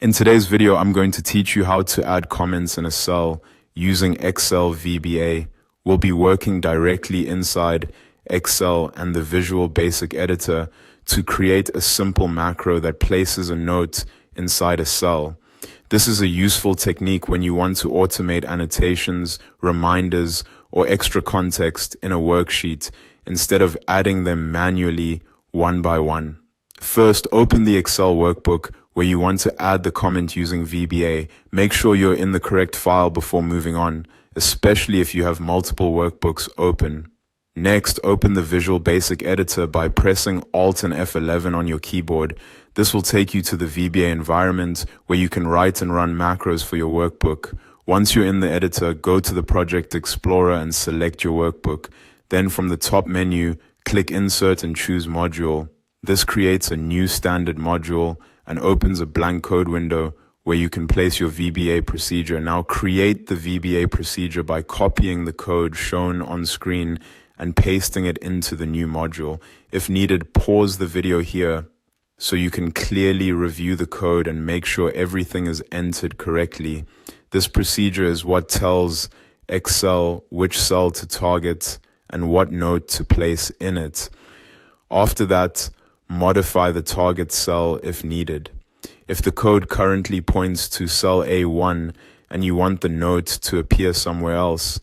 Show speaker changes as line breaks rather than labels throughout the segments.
In today's video, I'm going to teach you how to add comments in a cell using Excel VBA. We'll be working directly inside Excel and the Visual Basic Editor to create a simple macro that places a note inside a cell. This is a useful technique when you want to automate annotations, reminders, or extra context in a worksheet instead of adding them manually one by one. First, open the Excel workbook where you want to add the comment using VBA. Make sure you're in the correct file before moving on, especially if you have multiple workbooks open. Next, open the Visual Basic Editor by pressing Alt and F11 on your keyboard. This will take you to the VBA environment where you can write and run macros for your workbook. Once you're in the editor, go to the Project Explorer and select your workbook. Then from the top menu, click Insert and choose Module. This creates a new standard module and opens a blank code window where you can place your VBA procedure. Now create the VBA procedure by copying the code shown on screen and pasting it into the new module. If needed, pause the video here so you can clearly review the code and make sure everything is entered correctly. This procedure is what tells Excel which cell to target and what note to place in it. After that, modify the target cell if needed. If the code currently points to cell A1 and you want the note to appear somewhere else,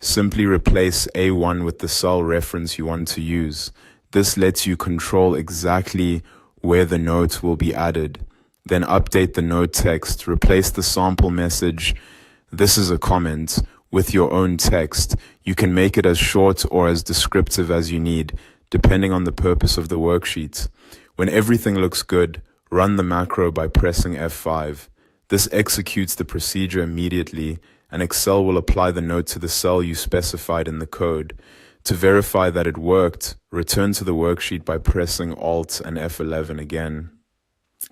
simply replace A1 with the cell reference you want to use. This lets you control exactly where the note will be added. Then update the note text. Replace the sample message, "This is a comment," with your own text. You can make it as short or as descriptive as you need, depending on the purpose of the worksheet. When everything looks good, run the macro by pressing F5. This executes the procedure immediately, and Excel will apply the note to the cell you specified in the code. To verify that it worked, return to the worksheet by pressing Alt and F11 again.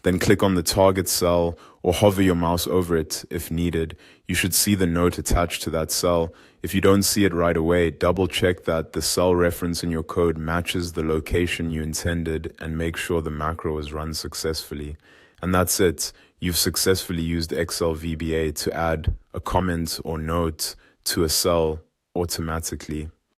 Then click on the target cell or hover your mouse over it if needed. You should see the note attached to that cell. If you don't see it right away, double check that the cell reference in your code matches the location you intended and make sure the macro is run successfully. And that's it. You've successfully used Excel VBA to add a comment or note to a cell automatically.